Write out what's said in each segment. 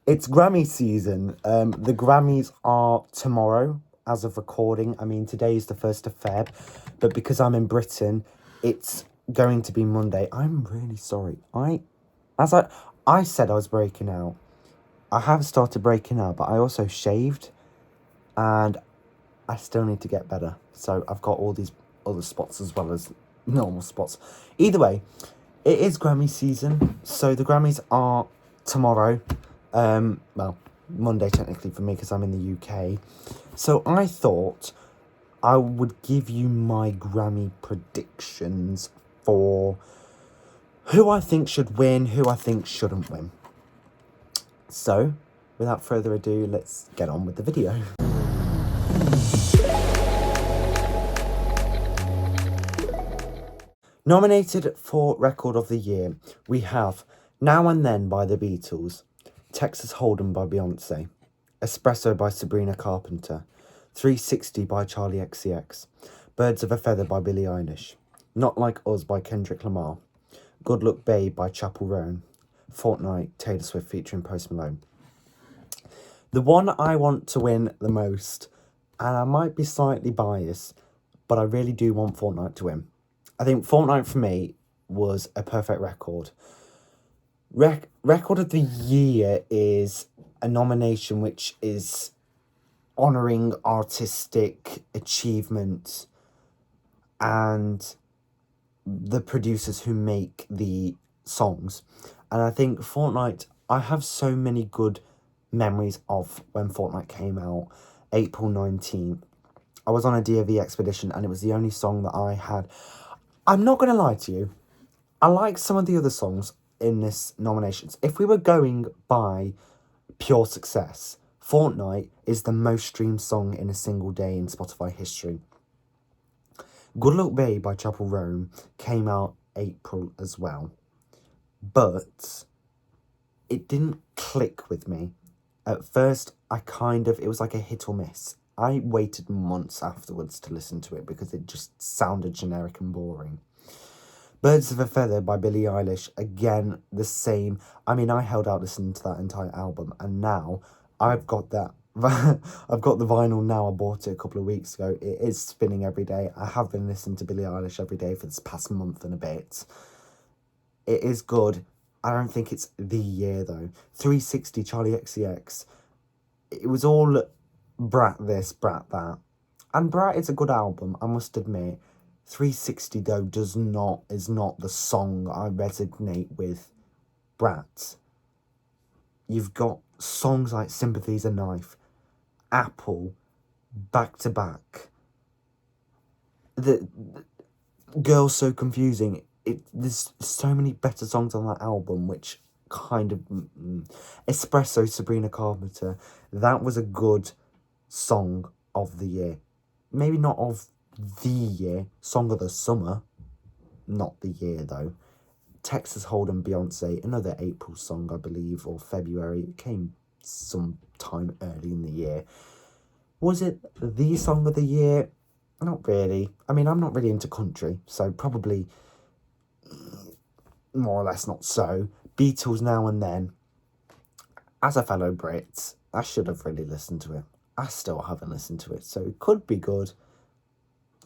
It's Grammy season. The Grammys are tomorrow as of recording. I mean, today is the 1st of Feb, but because I'm in Britain, it's going to be Monday. I'm really sorry. As I said I was breaking out. I have started breaking out, but I also shaved and I still need to get better. So I've got all these other spots as well as normal spots. Either way, it is Grammy season. So the Grammys are tomorrow. Well, Monday technically for me because I'm in the UK. So I thought I would give you my Grammy predictions for who I think should win, who I think shouldn't win. So, without further ado, let's get on with the video. Nominated for Record of the Year, we have Now and Then by the Beatles, Texas Hold'em by Beyonce, Espresso by Sabrina Carpenter, 360 by Charlie XCX, Birds of a Feather by Billie Eilish, Not Like Us by Kendrick Lamar, Good Luck Babe by Chappell Roan, Fortnite, Taylor Swift featuring Post Malone. The one I want to win the most, and I might be slightly biased, but I really do want Fortnite to win. I think Fortnite for me was a perfect record. Record of the Year is a nomination which is honouring artistic achievement and the producers who make the songs. And I think Fortnite, I have so many good memories of when Fortnite came out, April 19th. I was on a DOV expedition and it was the only song that I had. I'm not going to lie to you. I like some of the other songs in this nominations. If we were going by pure success, Fortnite is the most streamed song in a single day in Spotify history. Good Luck Babe by Chappell Roan came out April as well. But it didn't click with me. At first, it was like a hit or miss. I waited months afterwards to listen to it because it just sounded generic and boring. Birds of a Feather by Billie Eilish, again, the same. I mean, I held out listening to that entire album, and now I've got that. I've got the vinyl now. I bought it a couple of weeks ago. It is spinning every day. I have been listening to Billie Eilish every day for this past month and a bit. It is good. I don't think it's the year, though. 360, Charlie XCX. It was all Brat this, Brat that. And Brat is a good album, I must admit. 360, though, is not the song I resonate with Brat. You've got songs like Sympathy's a Knife, Apple, Back to Back. The Girl So Confusing. There's so many better songs on that album, which kind of... Espresso, Sabrina Carpenter. That was a good song of the year. Maybe not of the year. Song of the summer. Not the year, though. Texas Hold'em, Beyonce. Another April song, I believe, or February. It came sometime early in the year. Was it the song of the year? Not really. I mean, I'm not really into country, so probably... more or less not so. Beatles Now and Then. As a fellow Brit, I should have really listened to it. I still haven't listened to it, so it could be good.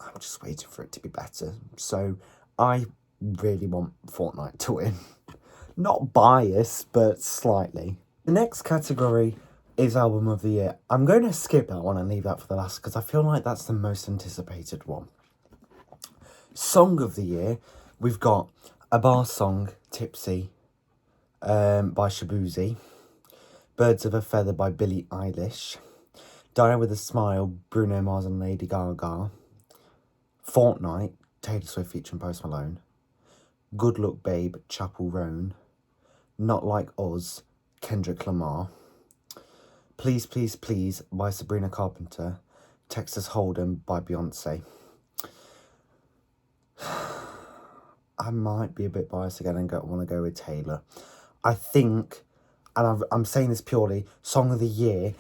I'm just waiting for it to be better. So I really want Fortnite to win. Not biased, but slightly. The next category is Album of the Year. I'm going to skip that one and leave that for the last because I feel like that's the most anticipated one. Song of the Year, we've got A Bar Song, Tipsy, by Shabuzi, Birds of a Feather by Billie Eilish, Die With a Smile, Bruno Mars and Lady Gaga, Fortnite, Taylor Swift featuring Post Malone, Good Luck Babe, Chappell Roan, Not Like Us, Kendrick Lamar, Please Please Please by Sabrina Carpenter, Texas Hold'em by Beyonce. I might be a bit biased again and want to go with Taylor. I think, and I'm saying this purely, Song of the Year,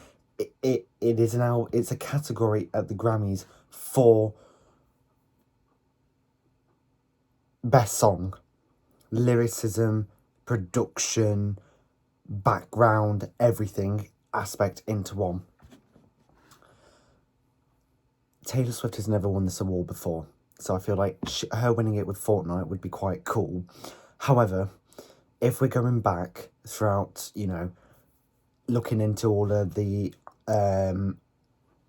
it's a category at the Grammys for best song, lyricism, production, background, everything aspect into one. Taylor Swift has never won this award before, so I feel like her winning it with Fortnite would be quite cool. However, if we're going back throughout, you know, looking into all of the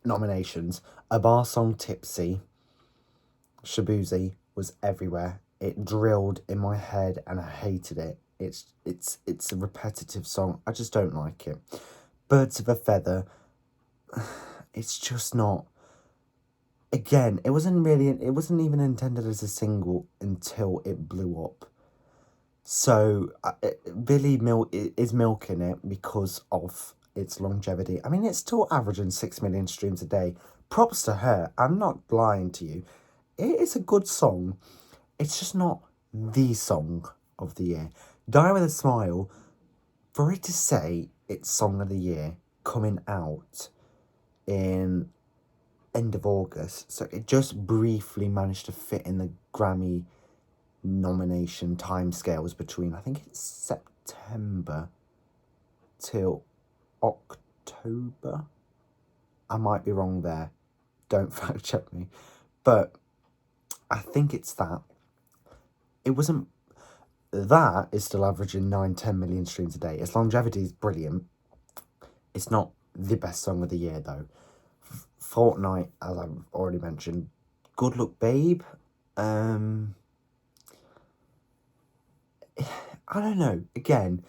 nominations, A Bar Song Tipsy, Shabuzi was everywhere. It drilled in my head and I hated it. It's a repetitive song. I just don't like it. Birds of a Feather, it's just not. Again, it wasn't even intended as a single until it blew up. So Billy is milking it because of its longevity. I mean, it's still averaging 6 million streams a day. Props to her. I'm not lying to you. It is a good song. It's just not the song of the year. Die With a Smile, for it to say it's Song of the Year coming out in end of August, so it just briefly managed to fit in the Grammy nomination timescales between, I think it's September till October. I might be wrong there. Don't fact check me. But I think it's that. It wasn't. That is still averaging 9-10 million streams a day. Its longevity is brilliant. It's not the best song of the year, though. Fortnite, as I've already mentioned. Good Luck Babe. I don't know. Again,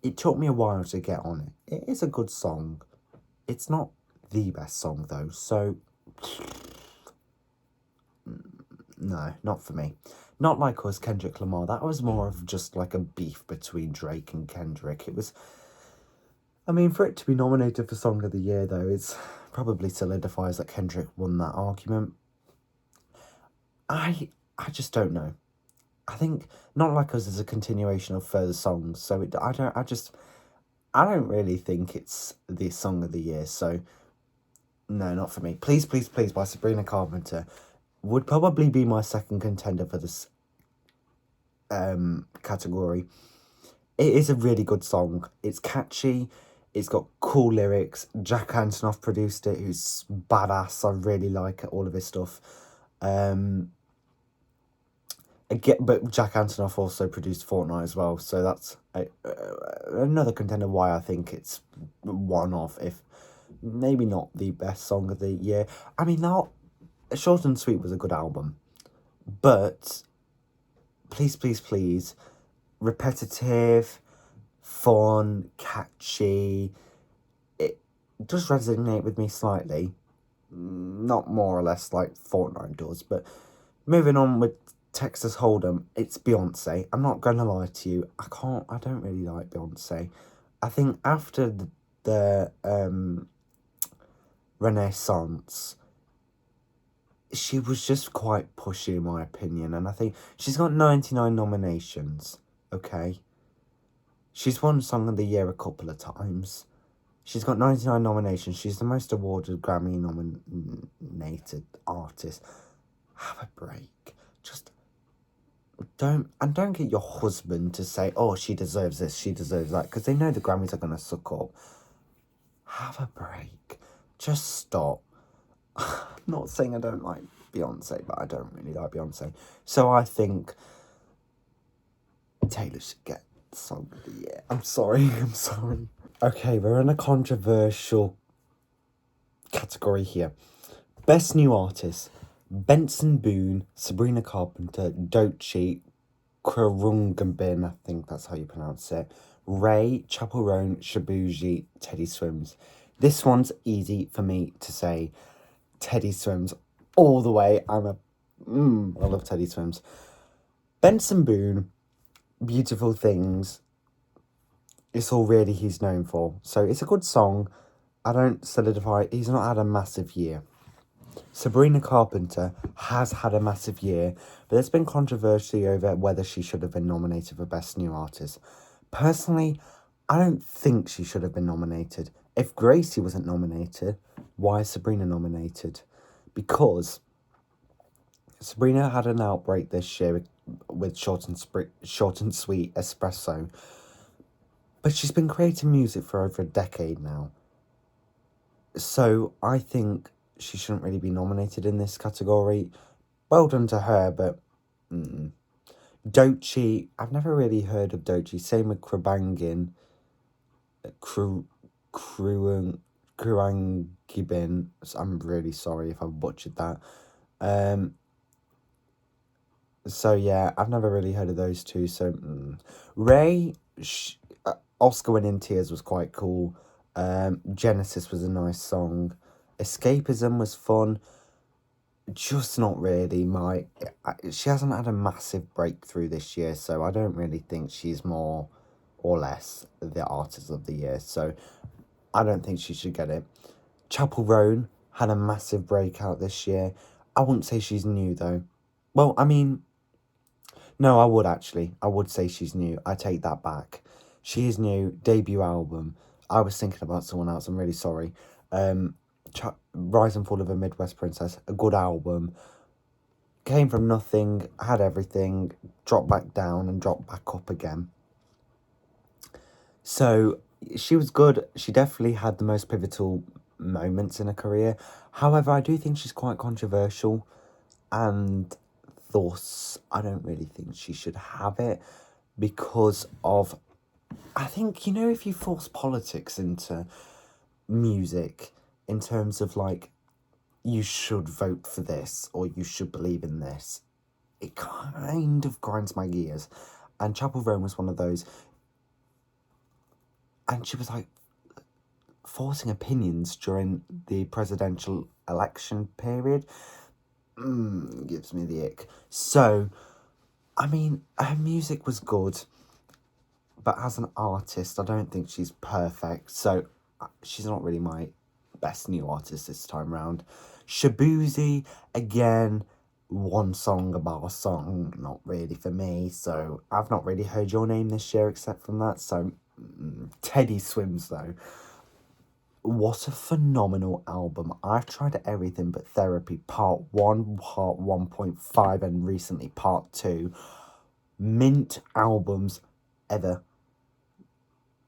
it took me a while to get on it. It is a good song. It's not the best song, though. So, no, not for me. Not Like Us, Kendrick Lamar. That was more of just like a beef between Drake and Kendrick. It was... I mean, for it to be nominated for Song of the Year, though, it's probably solidifies that Kendrick won that argument. I just don't know. I think Not Like Us is a continuation of further songs, so I don't really think it's the Song of the Year, so no, not for me. Please, Please, Please by Sabrina Carpenter would probably be my second contender for this category. It is a really good song. It's catchy. It's got cool lyrics. Jack Antonoff produced it, who's badass. I really like all of his stuff. Again, but Jack Antonoff also produced Fortnite as well, so that's another contender why I think it's one of, if maybe not the best song of the year. I mean, now, Short and Sweet was a good album, but Please, Please, Please, repetitive, fun, catchy. It does resonate with me slightly, not more or less like Fortnite does, but moving on with Texas Hold'em, it's Beyonce. I'm not gonna lie to you, I don't really like Beyonce. I think after the Renaissance, she was just quite pushy in my opinion, and I think she's got 99 nominations, okay? She's won Song of the Year a couple of times. She's got 99 nominations. She's the most awarded Grammy nominated artist. Have a break. Just don't get your husband to say, oh, she deserves this, she deserves that, because they know the Grammys are going to suck up. Have a break. Just stop. I'm not saying I don't like Beyonce, but I don't really like Beyonce. So I think Taylor should get Song of the Year. I'm sorry. Okay, we're in a controversial category here. Best New Artist. Benson Boone, Sabrina Carpenter, Doechii, Kurungambin, I think that's how you pronounce it, Ray, Chappell Roan, Shabuzi, Teddy Swims. This one's easy for me to say. Teddy Swims all the way. I love Teddy Swims. Benson Boone, Beautiful Things. It's all really he's known for. So it's a good song. I don't solidify. He's not had a massive year. Sabrina Carpenter has had a massive year, but there's been controversy over whether she should have been nominated for Best New Artist. Personally, I don't think she should have been nominated. If Gracie wasn't nominated, why is Sabrina nominated? Because Sabrina had an outbreak this year with Short and Sweet Espresso. But she's been creating music for over a decade now. So I think she shouldn't really be nominated in this category. Well done to her, but Doechii, I've never really heard of Doechii. Same with Krabangin, Kru, Kruangibin. I'm really sorry if I butchered that. So yeah, I've never really heard of those two. So Ray, Oscar winning Tears was quite cool. Genesis was a nice song. Escapism was fun. Just not really my. She hasn't had a massive breakthrough this year, so I don't really think she's more or less the artist of the year. So I don't think she should get it. Chapel Roan had a massive breakout this year. I wouldn't say she's new though. Well, I mean, no, I would actually. I would say she's new. I take that back. She is new. Debut album. I was thinking about someone else. I'm really sorry. Rise and Fall of a Midwest Princess. A good album. Came from nothing. Had everything. Dropped back down and dropped back up again. So she was good. She definitely had the most pivotal moments in her career. However, I do think she's quite controversial, and thus I don't really think she should have it because of, I think, you know, if you force politics into music in terms of like, you should vote for this or you should believe in this, it kind of grinds my gears. And Chapel Roan was one of those. And she was like forcing opinions during the presidential election period. Gives me the ick. So, I mean, her music was good, but as an artist, I don't think she's perfect. So, she's not really my best new artist this time round. Shabuzi, again, one song about a song, not really for me. So, I've not really heard your name this year except from that. So, Teddy Swims, though. What a phenomenal album. I've tried everything but Therapy Part 1, Part 1.5, and recently Part 2. Mint albums ever.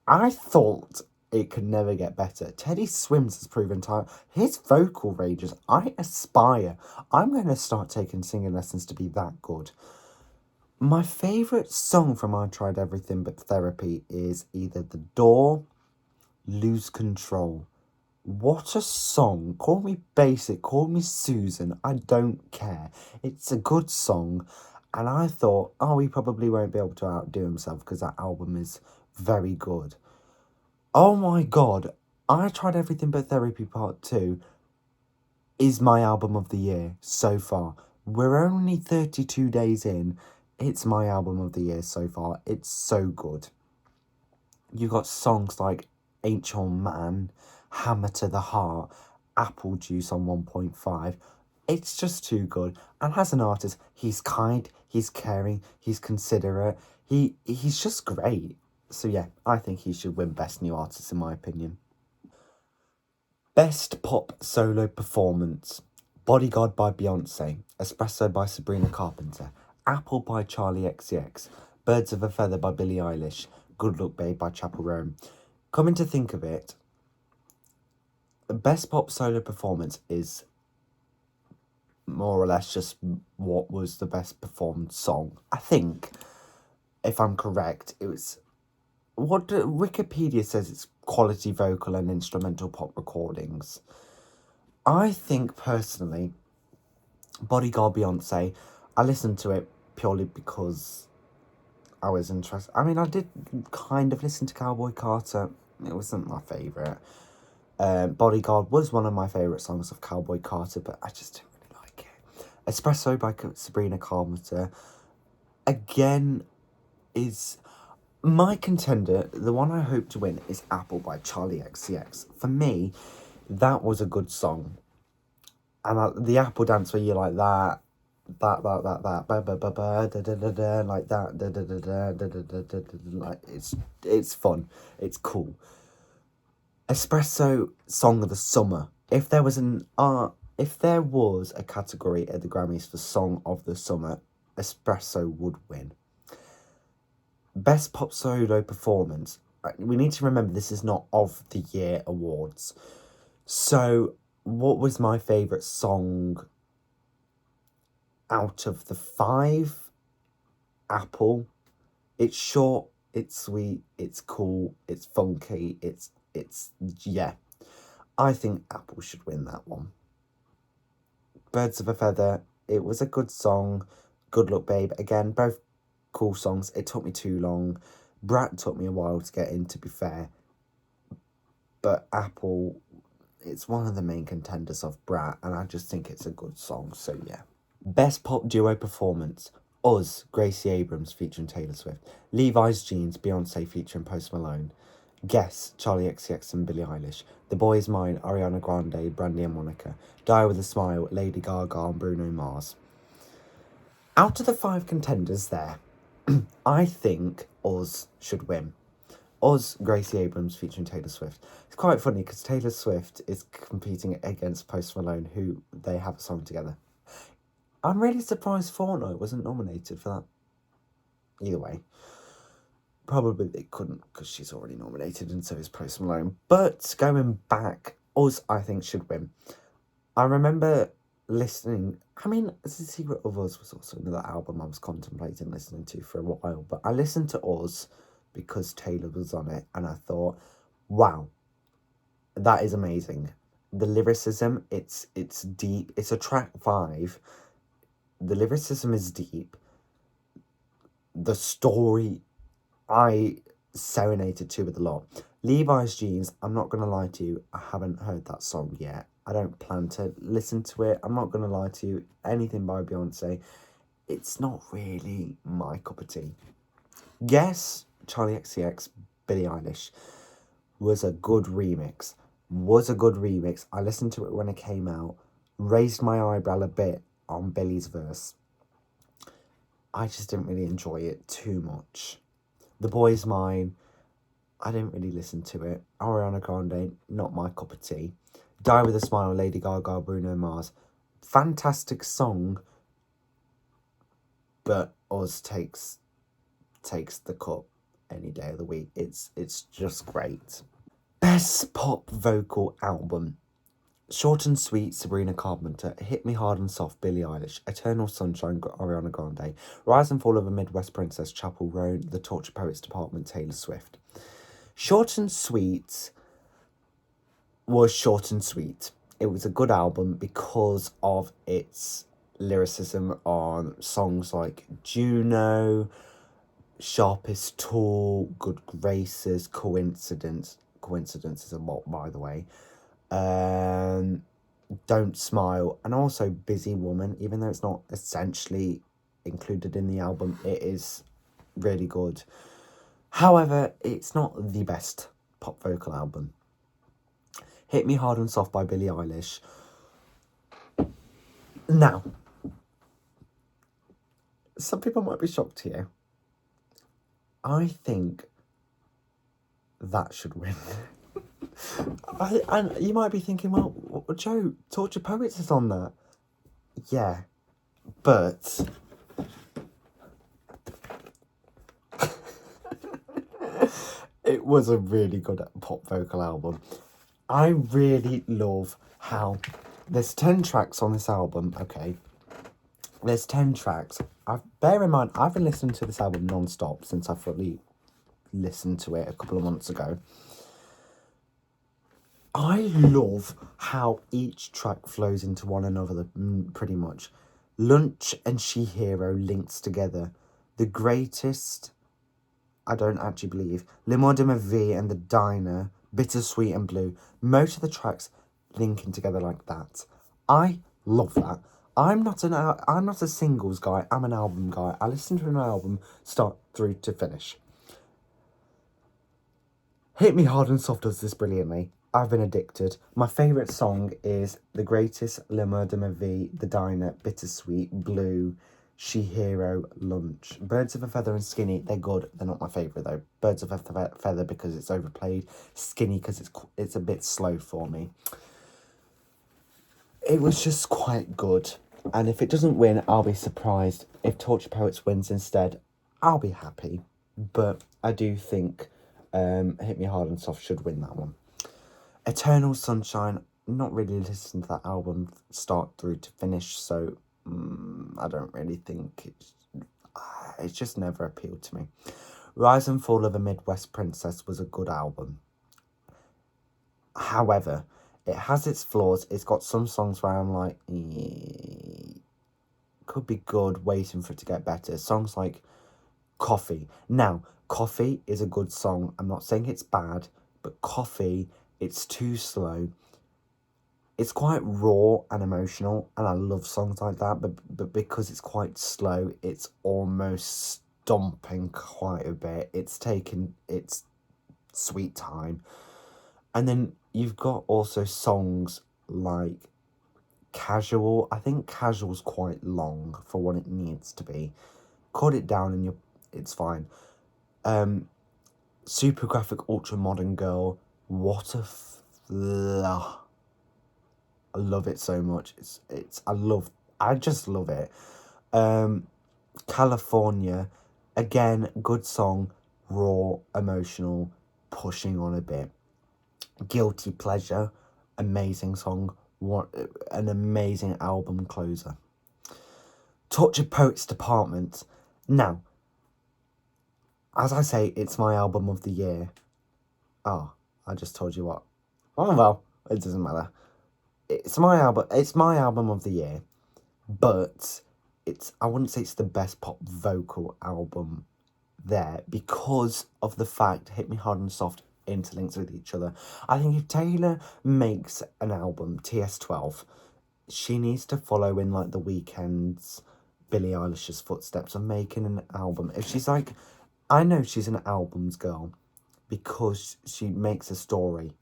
I thought it could never get better. Teddy Swims has proven time. His vocal ranges, I aspire. I'm going to start taking singing lessons to be that good. My favourite song from I Tried Everything But Therapy is either The Door, Lose Control. What a song. Call me basic, call me Susan, I don't care. It's a good song, and I thought, oh, he probably won't be able to outdo himself because that album is very good. Oh my god, I Tried Everything But Therapy Part 2 is my album of the year so far. We're only 32 days in. It's my album of the year so far. It's so good. You got songs like Ain't Your Man, Hammer to the Heart, Apple Juice on 1.5. It's just too good. And as an artist, he's kind, he's caring, he's considerate. He's just great. So yeah, I think he should win Best New Artist in my opinion. Best Pop Solo Performance. Bodyguard by Beyonce, Espresso by Sabrina Carpenter, Apple by Charlie XCX, Birds of a Feather by Billie Eilish, Good Luck Babe by Chapel Roan. Coming to think of it, the best pop solo performance is more or less just what was the best performed song. I think, if I'm correct, it was what Wikipedia says it's quality vocal and instrumental pop recordings. I think personally, Bodyguard Beyonce, I listened to it purely because I was interested. I mean, I did kind of listen to Cowboy Carter. It wasn't my favourite. Bodyguard was one of my favourite songs of Cowboy Carter, but I just didn't really like it. Espresso by Sabrina Carpenter, again, is my contender. The one I hope to win is Apple by Charlie XCX. For me, that was a good song. And the Apple dance where you're like that, like that, like it's fun, it's cool. Espresso Song of the Summer. If there was a category at the Grammys for Song of the Summer, Espresso would win. Best Pop Solo Performance. we need to remember this is not of the year awards. So, what was my favourite song out of the 5? Apple. It's short, it's sweet, it's cool, it's funky, yeah. I think Apple should win that one. Birds of a Feather, it was a good song. Good Luck Babe, again, both cool songs. It took me too long. Brat took me a while to get in, to be fair. But Apple, it's one of the main contenders of Brat, and I just think it's a good song, so yeah. Best Pop Duo Performance. Us, Gracie Abrams featuring Taylor Swift. Levi's Jeans, Beyonce featuring Post Malone. Guess, Charlie XCX and Billie Eilish. The Boy Is Mine, Ariana Grande, Brandy and Monica. Die With a Smile, Lady Gaga and Bruno Mars. Out of the 5 contenders there, I think Us should win. Us, Gracie Abrams featuring Taylor Swift. It's quite funny because Taylor Swift is competing against Post Malone, who they have a song together. I'm really surprised Fortnite wasn't nominated for that. Either way, probably they couldn't because she's already nominated and so is Post Malone. But going back, Us, I think, should win. I remember listening, The Secret of Us was also another album I was contemplating listening to for a while, but I listened to Us because Taylor was on it, and I thought, wow, that is amazing. The lyricism, it's deep. It's a track 5. The lyricism is deep. The story, I serenaded to with a lot. Levi's Jeans, I'm not going to lie to you, I haven't heard that song yet. I don't plan to listen to it. I'm not going to lie to you. Anything by Beyonce, it's not really my cup of tea. Guess, Charlie XCX, Billie Eilish, was a good remix. I listened to it when it came out, raised my eyebrow a bit on Billie's verse. I just didn't really enjoy it too much. The Boy Is Mine, I didn't really listen to it. Ariana Grande, not my cup of tea. Die With a Smile, Lady Gaga, Bruno Mars. Fantastic song, but Us takes the cup any day of the week. It's just great. Best Pop Vocal Album. Short and Sweet, Sabrina Carpenter. Hit Me Hard and Soft, Billie Eilish. Eternal Sunshine, Ariana Grande. Rise and Fall of a Midwest Princess, Chapel Roan. The Torture Poets Department, Taylor Swift. Short and Sweet was short and sweet. It was a good album because of its lyricism on songs like Juno, Sharpest Tool, Good Graces, Coincidence. Coincidence is a lot, by the way. Don't Smile, and also Busy Woman. Even though it's not essentially included in the album, it is really good. However, it's not the best pop vocal album. Hit Me Hard and Soft by Billie Eilish. Now, some people might be shocked here. I think that should win. And you might be thinking, well, Joe, Torture Poets is on that. Yeah, but it was a really good pop vocal album. I really love how there's 10 tracks on this album, okay? There's 10 tracks. Bear in mind, I've been listening to this album non-stop since I fully listened to it a couple of months ago. I love how each track flows into one another, pretty much. Lunch and She Hero links together. The Greatest, I don't actually believe. Le Mode de Ma Vie and The Diner, Bittersweet and Blue. Most of the tracks linking together like that. I love that. I'm not a singles guy, I'm an album guy. I listen to an album start through to finish. Hit Me Hard and Soft does this brilliantly. I've been addicted. My favourite song is The Greatest, Le Mode de Ma Vie, The Diner, Bittersweet, Blue, She Hero, Lunch. Birds of a Feather and Skinny, they're good. They're not my favourite though. Birds of a Feather because it's overplayed. Skinny because it's a bit slow for me. It was just quite good. And if it doesn't win, I'll be surprised. If Torture Poets wins instead, I'll be happy. But I do think Hit Me Hard and Soft should win that one. Eternal Sunshine, not really listened to that album start through to finish, so I don't really think it's just never appealed to me. Rise and Fall of a Midwest Princess was a good album. However, it has its flaws. It's got some songs where I'm like, could be good, waiting for it to get better. Songs like Coffee. Now, Coffee is a good song. I'm not saying it's bad, but Coffee, it's too slow. It's quite raw and emotional, and I love songs like that, but because it's quite slow, it's almost stomping quite a bit. It's taking its sweet time. And then you've got also songs like Casual. I think Casual's quite long for what it needs to be. Cut it down and it's fine. Super Graphic Ultra Modern Girl. What a I love it so much. I just love it. California, again, good song, raw, emotional, pushing on a bit. Guilty Pleasure, amazing song. What an amazing album closer. Tortured Poets Department. Now, as I say, it's my album of the year. Oh, I just told you what. Oh well, it doesn't matter. It's my album of the year, but I wouldn't say it's the best pop vocal album there because of the fact Hit Me Hard and Soft interlinks with each other. I think if Taylor makes an album, TS12, she needs to follow in like The Weeknd's, Billie Eilish's footsteps of making an album. If she's like, I know she's an albums girl because she makes a story.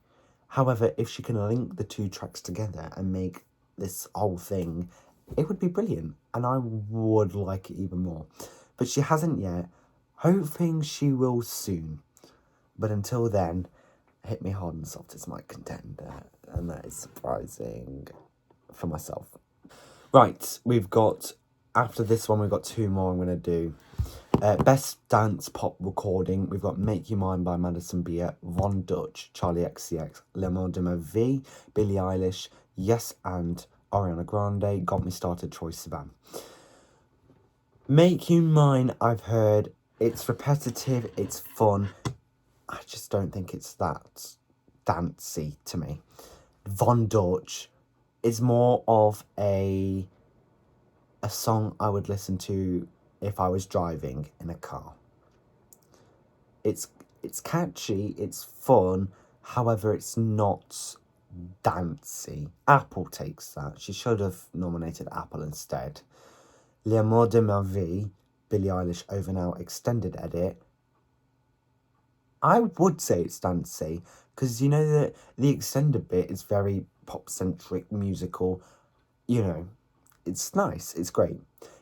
However, if she can link the two tracks together and make this whole thing, it would be brilliant, and I would like it even more. But she hasn't yet. Hoping she will soon. But until then, Hit Me Hard and Soft is my contender, and that is surprising for myself. Right, after this one, we've got two more I'm going to do. Best Dance Pop Recording, we've got Make You Mine by Madison Beer, Von Dutch, Charlie XCX, L'amour de ma vie, Billie Eilish, Yes and Ariana Grande, Got Me Started, Troye Sivan. Make You Mine, I've heard, it's repetitive, it's fun. I just don't think it's that dancey to me. Von Dutch is more of a song I would listen to if I was driving in a car. It's catchy, it's fun, however, it's not dancey. Apple takes that. She should have nominated Apple instead. L'amour de ma vie, Billie Eilish Over Now extended edit. I would say it's dancey, because you know that the extended bit is very pop-centric, musical. You know, it's nice, it's great.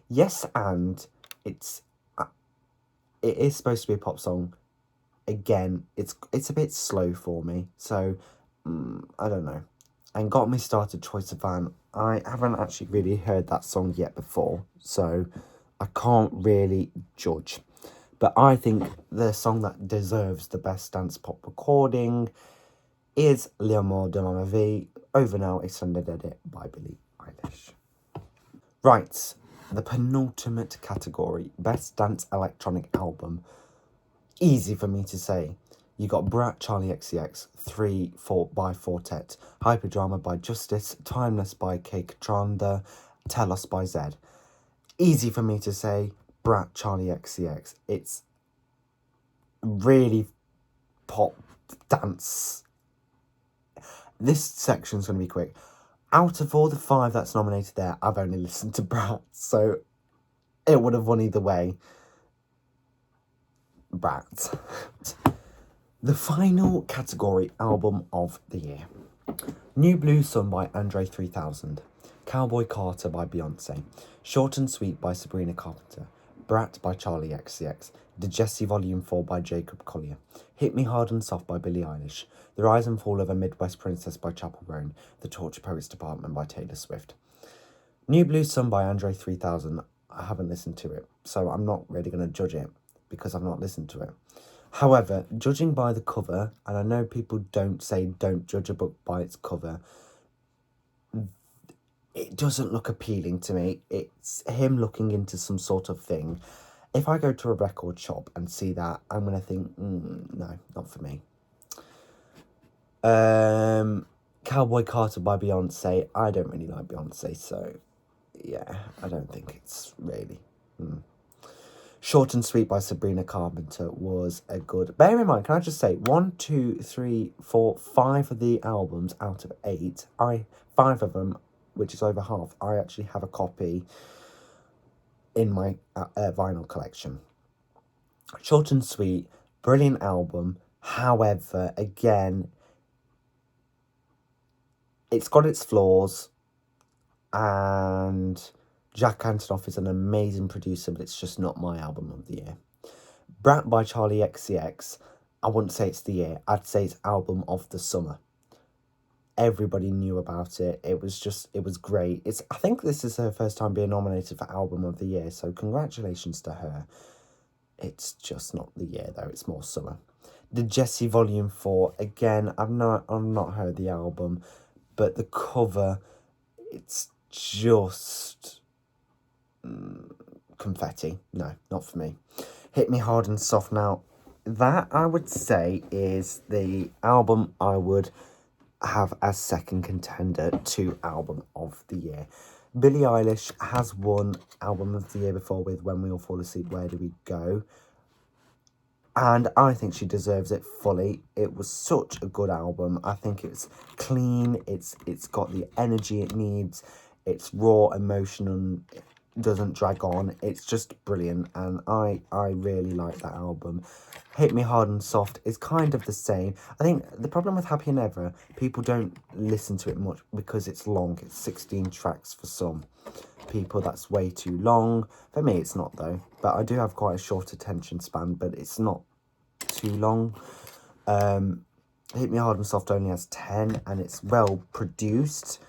Yes, and it is supposed to be a pop song. Again, it's a bit slow for me, so I don't know. And Got Me Started, Troye Sivan. I haven't actually really heard that song yet before, so I can't really judge. But I think the song that deserves the best dance pop recording is L'amour de ma vie, Over Now extended edit by Billie Eilish. Right, the penultimate category, Best Dance Electronic Album. Easy for me to say. You got Brat, Charlie XCX, 3-4 by Fortet, Hyperdrama by Justice, Timeless by K Katranda, Tell Us by Zed. Easy for me to say, Brat, Charlie XCX. It's really pop dance. This section's going to be quick. Out of all the 5 that's nominated there, I've only listened to Brat, so it would have won either way. Brat. The final category, Album of the Year. New Blue Sun by Andre 3000. Cowboy Carter by Beyonce. Short and Sweet by Sabrina Carpenter. Brat by Charlie XCX. The Jessie Volume 4 by Jacob Collier. Hit Me Hard and Soft by Billie Eilish. The Rise and Fall of a Midwest Princess by Chappell Roan. The Tortured Poets Department by Taylor Swift. New Blue Sun by Andre 3000. I haven't listened to it, so I'm not really going to judge it because I've not listened to it. However, judging by the cover, and I know people don't judge a book by its cover, it doesn't look appealing to me. It's him looking into some sort of thing. If I go to a record shop and see that, I'm going to think, no, not for me. Cowboy Carter by Beyonce. I don't really like Beyonce, so yeah, I don't think it's really... Short and Sweet by Sabrina Carpenter was a good... Bear in mind, can I just say, 1, 2, 3, 4, 5 of the albums out of 8, 5 of them, which is over half, I actually have a copy in my vinyl collection. Short and Sweet, brilliant album. However, again, it's got its flaws, and Jack Antonoff is an amazing producer, but it's just not my album of the year. Brat by Charlie XCX, I wouldn't say it's the year, I'd say it's album of the summer. Everybody knew about it. It was great. I think this is her first time being nominated for album of the year, so congratulations to her. It's just not the year though, it's more summer. The Jessie Volume 4, again, I've not heard the album, but the cover, it's just confetti. No, not for me. Hit Me Hard and Soft Now. That, I would say, is the album I would have as second contender to album of the year. Billie Eilish has won album of the year before with When We All Fall Asleep, Where Do We Go? And I think she deserves it fully. It was such a good album. I think it's clean. It's got the energy it needs. It's raw, emotional, it doesn't drag on. It's just brilliant, and I really like that album. Hit Me Hard and Soft is kind of the same. I think the problem with Happy and Ever, people don't listen to it much because it's long. It's 16 tracks for some people. That's way too long. For me, it's not though. But I do have quite a short attention span, but it's not too long. Hit Me Hard and Soft only has 10, and it's well produced.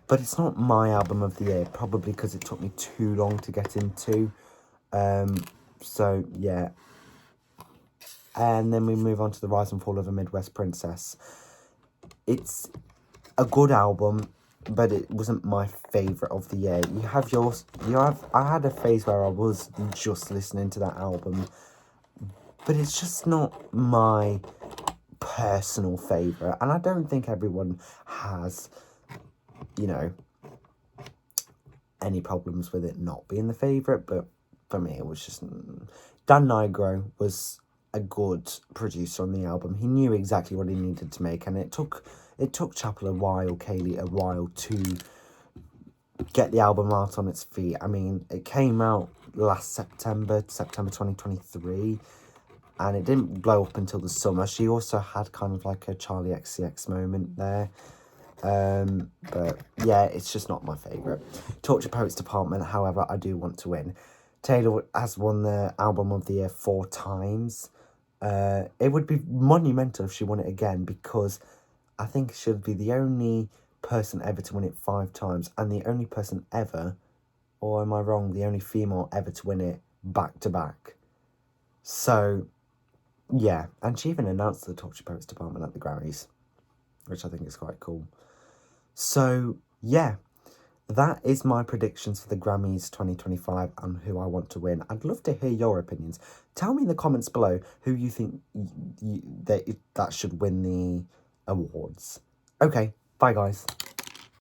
But it's not my album of the year, probably because it took me too long to get into. So, yeah. And then we move on to The Rise and Fall of a Midwest Princess. It's a good album, but it wasn't my favourite of the year. You have yours. I had a phase where I was just listening to that album, but it's just not my personal favourite. And I don't think everyone has, you know, any problems with it not being the favourite, but for me it was just... Dan Nigro was a good producer on the album. He knew exactly what he needed to make, and it took Chapel Kaylee a while to get the album out on its feet. I mean, it came out last September 2023, and it didn't blow up until the summer. She also had kind of like a Charlie XCX moment there. But yeah, it's just not my favourite. Torture Poets Department, however, I do want to win. Taylor has won the album of the year 4 times. It would be monumental if she won it again, because I think she'll be the only person ever to win it 5 times, and the only person ever, or am I wrong, the only female ever to win it back to back. So yeah, and she even announced the Torture Poets Department at the Grammys, which I think is quite cool. So yeah, that is my predictions for the Grammys 2025 and who I want to win. I'd love to hear your opinions. Tell me in the comments below who you think that should win the awards. Okay, bye guys.